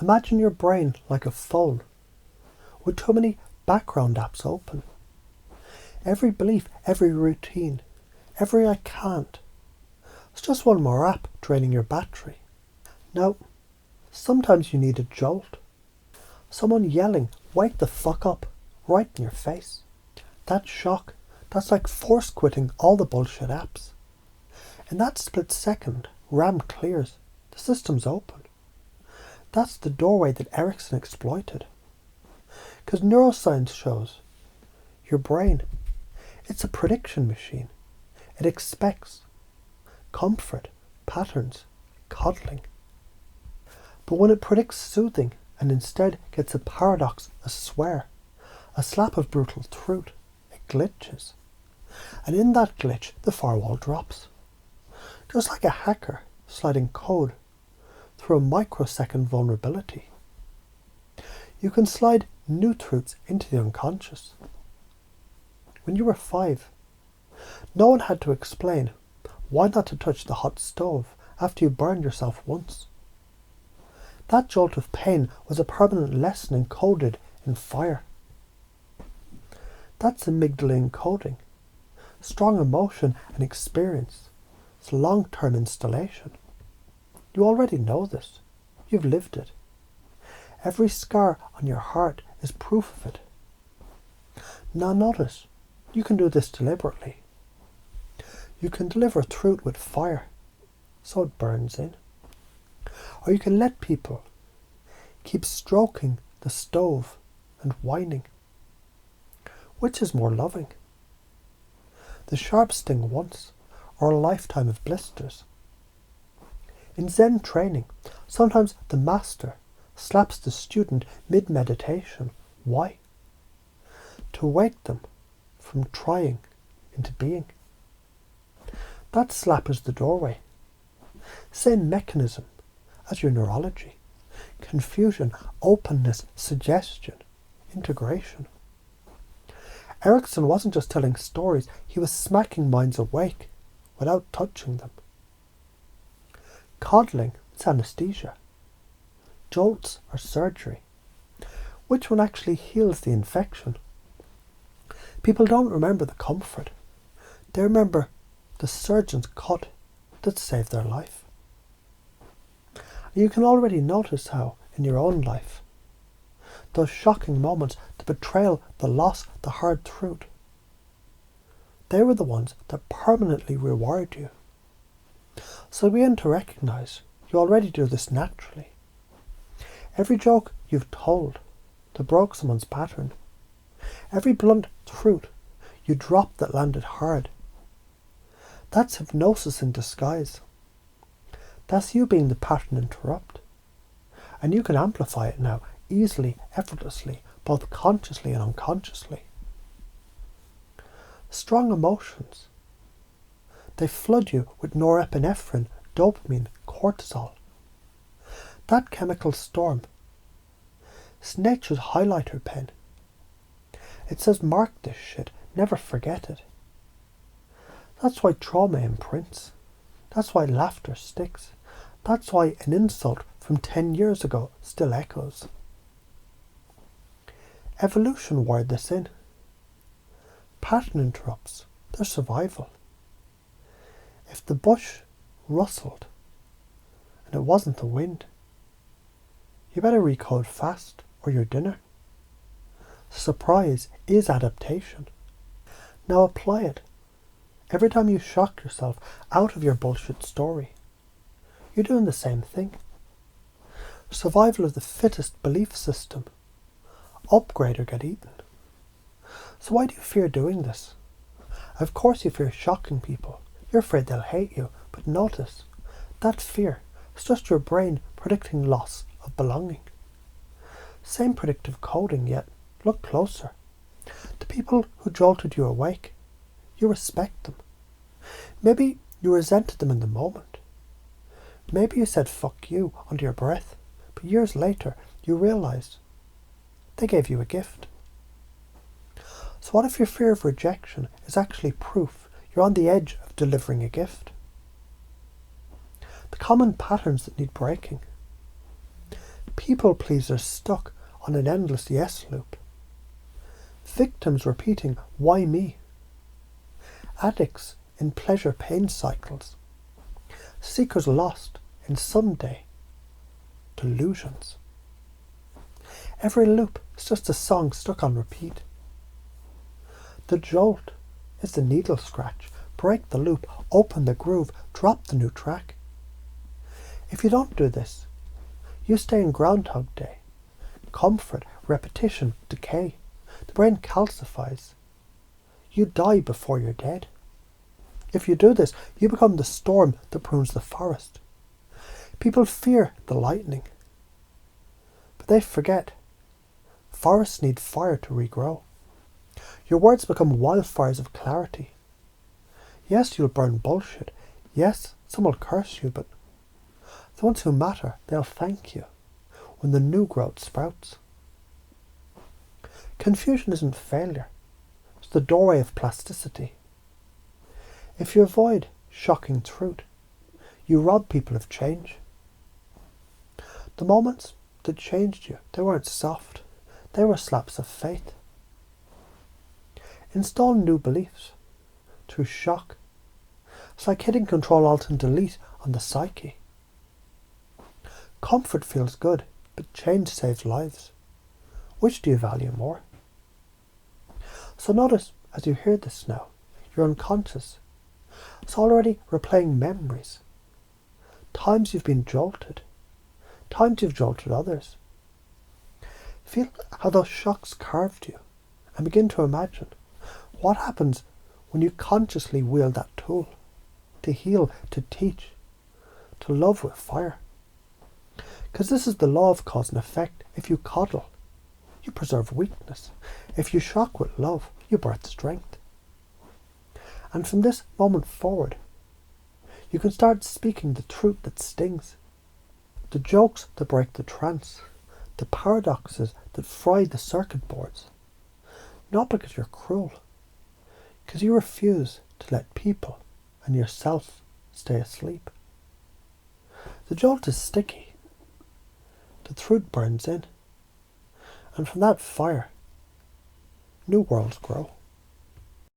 Imagine your brain like a phone with too many background apps open. Every belief, every routine, every I can't. It's just one more app draining your battery. Now, sometimes you need a jolt. Someone yelling, "Wake the fuck up," right in your face. That shock, that's like force quitting all the bullshit apps. In that split second, RAM clears. The system's open. That's the doorway that Erickson exploited. Because neuroscience shows your brain, it's a prediction machine. It expects comfort, patterns, coddling. But when it predicts soothing and instead gets a paradox, a swear, a slap of brutal truth, it glitches. And in that glitch, the firewall drops. Just like a hacker sliding code through a microsecond vulnerability. You can slide new truths into the unconscious. When you were 5, no one had to explain why not to touch the hot stove after you burned yourself once. That jolt of pain was a permanent lesson encoded in fire. That's amygdala encoding. Strong emotion and experience. It's long-term installation. You already know this. You've lived it. Every scar on your heart is proof of it. Now notice, you can do this deliberately. You can deliver truth with fire, so it burns in. Or you can let people keep stroking the stove and whining. Which is more loving? The sharp sting once, or a lifetime of blisters? In Zen training, sometimes the master slaps the student mid-meditation. Why? To wake them from trying into being. That slap is the doorway. Same mechanism as your neurology. Confusion, openness, suggestion, integration. Erickson wasn't just telling stories, he was smacking minds awake without touching them. Coddling is anesthesia. Jolts are surgery. Which one actually heals the infection? People don't remember the comfort. They remember the surgeon's cut that saved their life. And you can already notice how, in your own life, those shocking moments, the betrayal, the loss, the hard truth, they were the ones that permanently rewired you. So begin to recognize you already do this naturally. Every joke you've told that broke someone's pattern, every blunt truth you dropped that landed hard, that's hypnosis in disguise. That's you being the pattern interrupt. And you can amplify it now, easily, effortlessly, both consciously and unconsciously. Strong emotions, they flood you with norepinephrine, dopamine, cortisol. That chemical storm, it's nature's highlighter pen. It says mark this shit, never forget it. That's why trauma imprints. That's why laughter sticks. That's why an insult from 10 years ago still echoes. Evolution wired this in. Pattern interrupts, they're survival. If the bush rustled and it wasn't the wind, you better recode fast or your dinner. Surprise is adaptation. Now apply it. Every time you shock yourself out of your bullshit story, you're doing the same thing. Survival of the fittest belief system. Upgrade or get eaten. So why do you fear doing this? Of course you fear shocking people. You're afraid they'll hate you. But notice, that fear is just your brain predicting loss of belonging. Same predictive coding, yet look closer. The people who jolted you awake, you respect them. Maybe you resented them in the moment. Maybe you said fuck you under your breath, but years later you realised they gave you a gift. So what if your fear of rejection is actually proof you're on the edge of delivering a gift? The common patterns that need breaking. People pleasers stuck on an endless yes loop. Victims repeating, why me? Addicts in pleasure-pain cycles. Seekers lost in someday delusions. Every loop is just a song stuck on repeat. The jolt is the needle scratch. Break the loop, open the groove, drop the new track. If you don't do this, you stay in Groundhog Day. Comfort, repetition, decay. The brain calcifies. You die before you're dead. If you do this, you become the storm that prunes the forest. People fear the lightning, but they forget forests need fire to regrow. Your words become wildfires of clarity. Yes, you'll burn bullshit. Yes, some will curse you, but the ones who matter, they'll thank you when the new growth sprouts. Confusion isn't failure. It's the doorway of plasticity. If you avoid shocking truth, you rob people of change. The moments that changed you, they weren't soft. They were slaps of faith. Install new beliefs through shock. It's like hitting Control-Alt and Delete on the psyche. Comfort feels good, but change saves lives. Which do you value more? So notice, as you hear this now, your unconscious, it's already replaying memories. Times you've been jolted. Times you've jolted others. Feel how those shocks carved you and begin to imagine what happens when you consciously wield that tool to heal, to teach, to love with fire. Because this is the law of cause and effect. If you coddle, you preserve weakness. If you shock with love, you birth strength. And from this moment forward, you can start speaking the truth that stings, the jokes that break the trance, the paradoxes that fry the circuit boards. Not because you're cruel, because you refuse to let people and yourself stay asleep. The jolt is sticky. The truth burns in. And from that fire, new worlds grow.